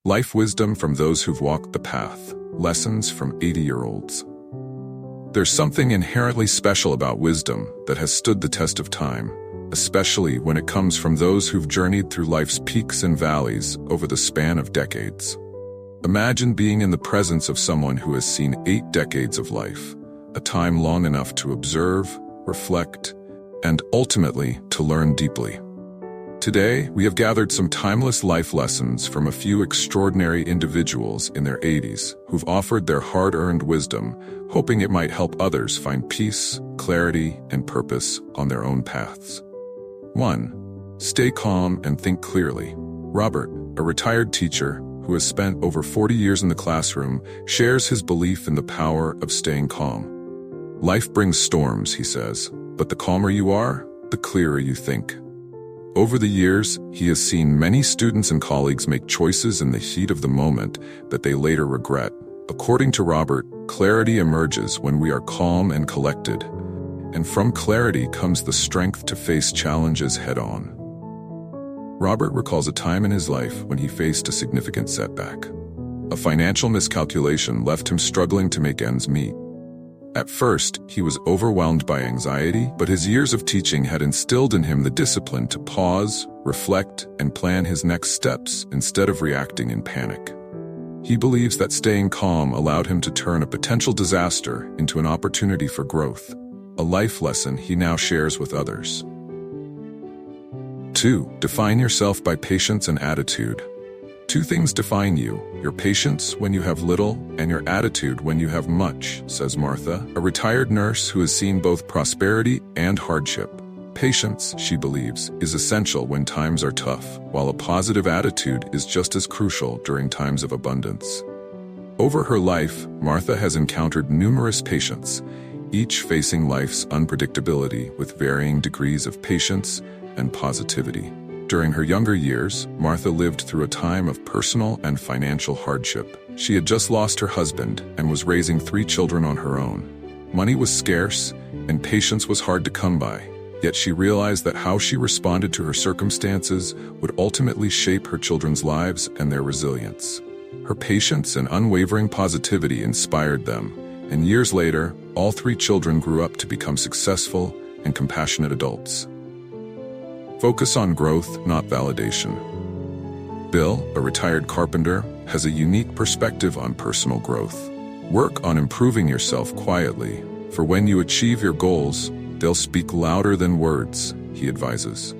Life wisdom from those who've walked the path. Lessons from 80-year-olds. There's something inherently special about wisdom that has stood the test of time, especially when it comes from those who've journeyed through life's peaks and valleys over the span of decades. Imagine being in the presence of someone who has seen 8 decades of life, a time long enough to observe, reflect, and ultimately to learn deeply. Today, we have gathered some timeless life lessons from a few extraordinary individuals in their 80s who've offered their hard-earned wisdom, hoping it might help others find peace, clarity, and purpose on their own paths. 1. Stay calm and think clearly. Robert, a retired teacher who has spent over 40 years in the classroom, shares his belief in the power of staying calm. Life brings storms, he says, but the calmer you are, the clearer you think. Over the years, he has seen many students and colleagues make choices in the heat of the moment that they later regret. According to Robert, clarity emerges when we are calm and collected, and from clarity comes the strength to face challenges head-on. Robert recalls a time in his life when he faced a significant setback. A financial miscalculation left him struggling to make ends meet. At first, he was overwhelmed by anxiety, but his years of teaching had instilled in him the discipline to pause, reflect, and plan his next steps instead of reacting in panic. He believes that staying calm allowed him to turn a potential disaster into an opportunity for growth, a life lesson he now shares with others. 2. Define yourself by patience and attitude. 2 things define you: your patience when you have little and your attitude when you have much, says Martha, a retired nurse who has seen both prosperity and hardship. Patience, she believes, is essential when times are tough, while a positive attitude is just as crucial during times of abundance. Over her life, Martha has encountered numerous patients, each facing life's unpredictability with varying degrees of patience and positivity. During her younger years, Martha lived through a time of personal and financial hardship. She had just lost her husband and was raising 3 children on her own. Money was scarce, and patience was hard to come by. Yet she realized that how she responded to her circumstances would ultimately shape her children's lives and their resilience. Her patience and unwavering positivity inspired them, and years later, all 3 children grew up to become successful and compassionate adults. Focus on growth, not validation. Bill, a retired carpenter, has a unique perspective on personal growth. Work on improving yourself quietly, for when you achieve your goals, they'll speak louder than words, he advises.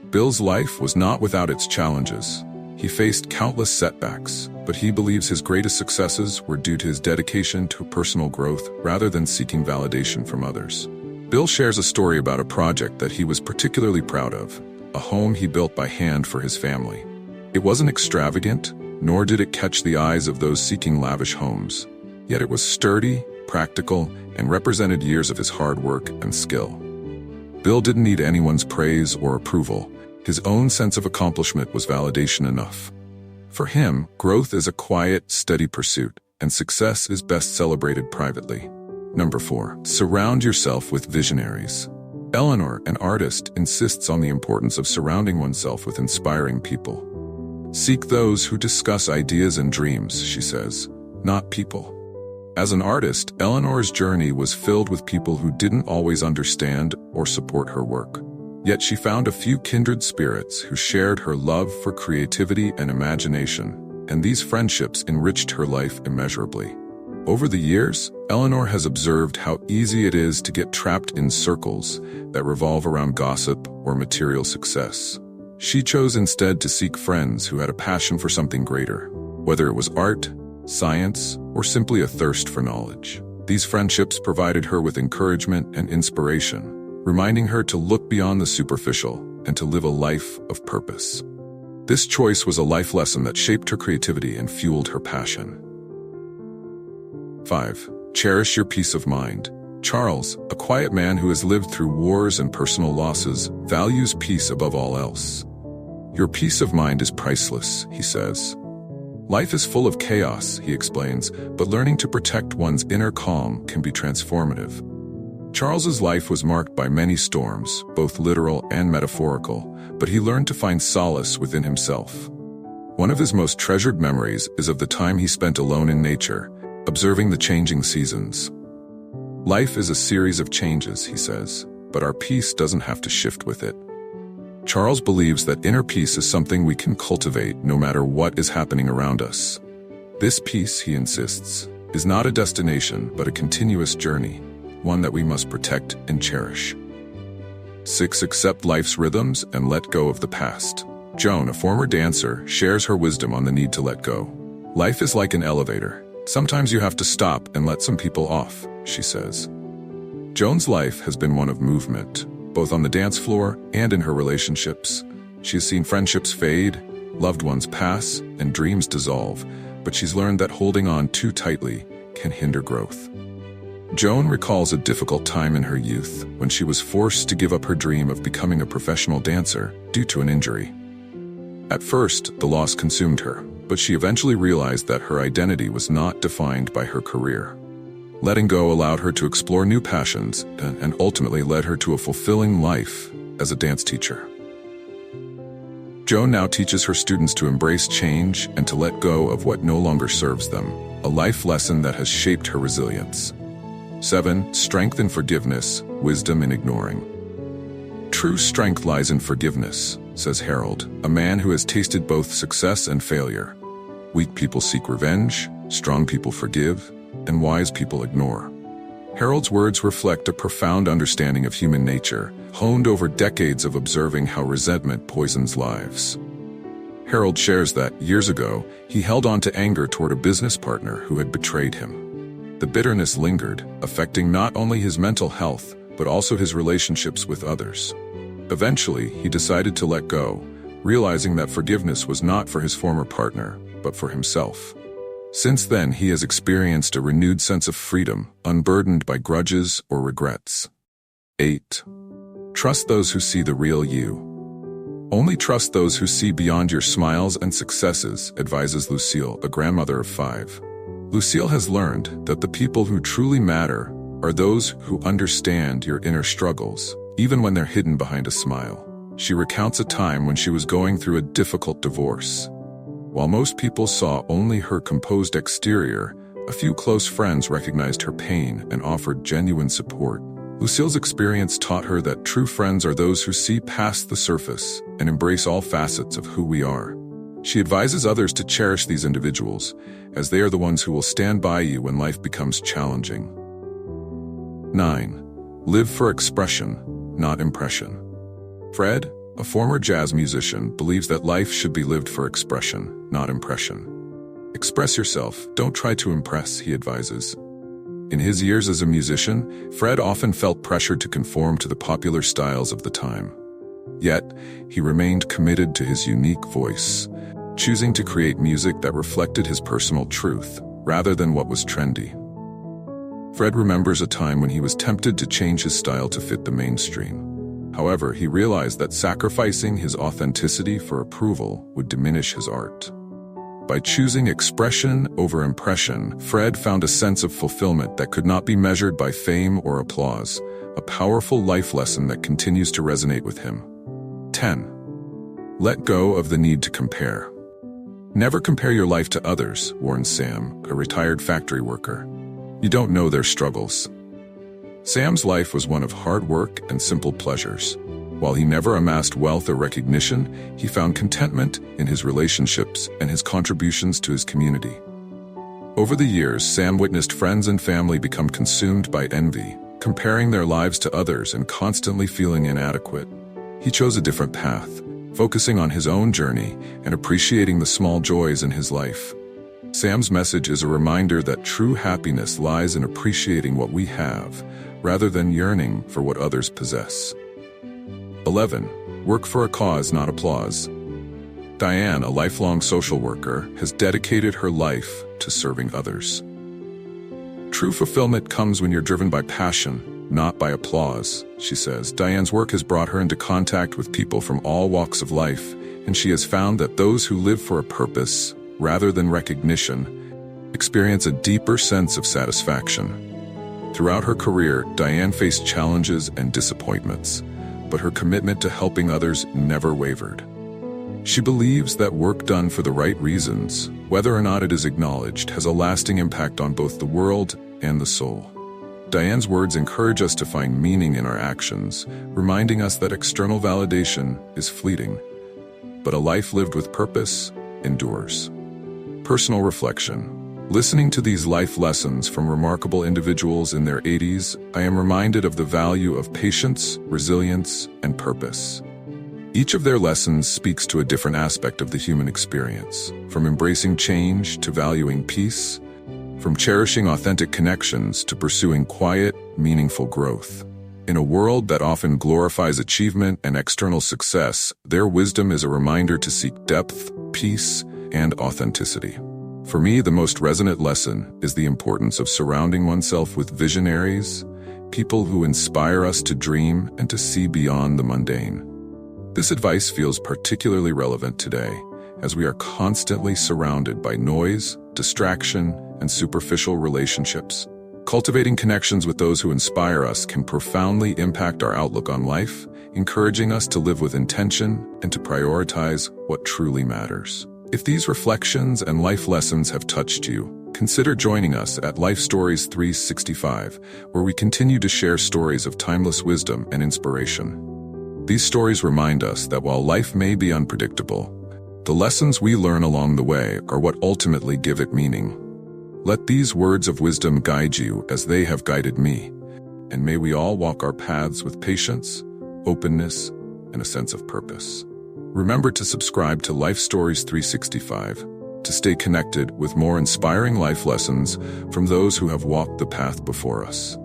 Bill's life was not without its challenges. He faced countless setbacks, but he believes his greatest successes were due to his dedication to personal growth rather than seeking validation from others. Bill shares a story about a project that he was particularly proud of, a home he built by hand for his family. It wasn't extravagant, nor did it catch the eyes of those seeking lavish homes. Yet it was sturdy, practical, and represented years of his hard work and skill. Bill didn't need anyone's praise or approval. His own sense of accomplishment was validation enough. For him, growth is a quiet, steady pursuit, and success is best celebrated privately. 4. Surround yourself with visionaries. Eleanor, an artist, insists on the importance of surrounding oneself with inspiring people. Seek those who discuss ideas and dreams, she says, not people. As an artist, Eleanor's journey was filled with people who didn't always understand or support her work. Yet she found a few kindred spirits who shared her love for creativity and imagination, and these friendships enriched her life immeasurably. Over the years, Eleanor has observed how easy it is to get trapped in circles that revolve around gossip or material success. She chose instead to seek friends who had a passion for something greater, whether it was art, science, or simply a thirst for knowledge. These friendships provided her with encouragement and inspiration, reminding her to look beyond the superficial and to live a life of purpose. This choice was a life lesson that shaped her creativity and fueled her passion. 5. Cherish your peace of mind. Charles, a quiet man who has lived through wars and personal losses, values peace above all else. Your peace of mind is priceless, he says. Life is full of chaos, he explains, but learning to protect one's inner calm can be transformative. Charles's life was marked by many storms, both literal and metaphorical, but he learned to find solace within himself. One of his most treasured memories is of the time he spent alone in nature, observing the changing seasons. Life is a series of changes, he says, but our peace doesn't have to shift with it. Charles believes that inner peace is something we can cultivate no matter what is happening around us. This peace, he insists, is not a destination but a continuous journey, one that we must protect and cherish. 6. Accept life's rhythms and let go of the past. Joan, a former dancer, shares her wisdom on the need to let go. Life is like an elevator. Sometimes you have to stop and let some people off, she says. Joan's life has been one of movement, both on the dance floor and in her relationships. She has seen friendships fade, loved ones pass, and dreams dissolve, but she's learned that holding on too tightly can hinder growth. Joan recalls a difficult time in her youth when she was forced to give up her dream of becoming a professional dancer due to an injury. At first, the loss consumed her, but she eventually realized that her identity was not defined by her career. Letting go allowed her to explore new passions and ultimately led her to a fulfilling life as a dance teacher. Joan now teaches her students to embrace change and to let go of what no longer serves them, a life lesson that has shaped her resilience. 7. Strength in forgiveness, wisdom in ignoring. True strength lies in forgiveness, says Harold, a man who has tasted both success and failure. Weak people seek revenge, strong people forgive, and wise people ignore. Harold's words reflect a profound understanding of human nature, honed over decades of observing how resentment poisons lives. Harold shares that, years ago, he held on to anger toward a business partner who had betrayed him. The bitterness lingered, affecting not only his mental health, but also his relationships with others. Eventually, he decided to let go, realizing that forgiveness was not for his former partner, but for himself. Since then, he has experienced a renewed sense of freedom, unburdened by grudges or regrets. 8. Trust those who see the real you. Only trust those who see beyond your smiles and successes, advises Lucille, a grandmother of 5. Lucille has learned that the people who truly matter are those who understand your inner struggles, even when they're hidden behind a smile. She recounts a time when she was going through a difficult divorce. While most people saw only her composed exterior, a few close friends recognized her pain and offered genuine support. Lucille's experience taught her that true friends are those who see past the surface and embrace all facets of who we are. She advises others to cherish these individuals, as they are the ones who will stand by you when life becomes challenging. 9. Live for expression, not impression. Fred, a former jazz musician, believes that life should be lived for expression, not impression. Express yourself, don't try to impress, he advises. In his years as a musician, Fred often felt pressured to conform to the popular styles of the time. Yet, he remained committed to his unique voice, choosing to create music that reflected his personal truth, rather than what was trendy. Fred remembers a time when he was tempted to change his style to fit the mainstream. However, he realized that sacrificing his authenticity for approval would diminish his art. By choosing expression over impression, Fred found a sense of fulfillment that could not be measured by fame or applause, a powerful life lesson that continues to resonate with him. 10. Let go of the need to compare. Never compare your life to others, warns Sam, a retired factory worker. You don't know their struggles. Sam's life was one of hard work and simple pleasures. While he never amassed wealth or recognition, he found contentment in his relationships and his contributions to his community. Over the years, Sam witnessed friends and family become consumed by envy, comparing their lives to others and constantly feeling inadequate. He chose a different path, focusing on his own journey and appreciating the small joys in his life. Sam's message is a reminder that true happiness lies in appreciating what we have, rather than yearning for what others possess. 11. Work for a cause, not applause. Diane, a lifelong social worker, has dedicated her life to serving others. True fulfillment comes when you're driven by passion, not by applause, she says. Diane's work has brought her into contact with people from all walks of life, and she has found that those who live for a purpose, rather than recognition, experience a deeper sense of satisfaction. Throughout her career, Diane faced challenges and disappointments, but her commitment to helping others never wavered. She believes that work done for the right reasons, whether or not it is acknowledged, has a lasting impact on both the world and the soul. Diane's words encourage us to find meaning in our actions, reminding us that external validation is fleeting, but a life lived with purpose endures. Personal reflection. Listening to these life lessons from remarkable individuals in their 80s, I am reminded of the value of patience, resilience, and purpose. Each of their lessons speaks to a different aspect of the human experience, from embracing change to valuing peace, from cherishing authentic connections to pursuing quiet, meaningful growth. In a world that often glorifies achievement and external success, their wisdom is a reminder to seek depth, peace, and authenticity. For me, the most resonant lesson is the importance of surrounding oneself with visionaries, people who inspire us to dream and to see beyond the mundane. This advice feels particularly relevant today, as we are constantly surrounded by noise, distraction, and superficial relationships. Cultivating connections with those who inspire us can profoundly impact our outlook on life, encouraging us to live with intention and to prioritize what truly matters. If these reflections and life lessons have touched you, consider joining us at Life Stories 365, where we continue to share stories of timeless wisdom and inspiration. These stories remind us that while life may be unpredictable, the lessons we learn along the way are what ultimately give it meaning. Let these words of wisdom guide you as they have guided me, and may we all walk our paths with patience, openness, and a sense of purpose. Remember to subscribe to Life Stories 365 to stay connected with more inspiring life lessons from those who have walked the path before us.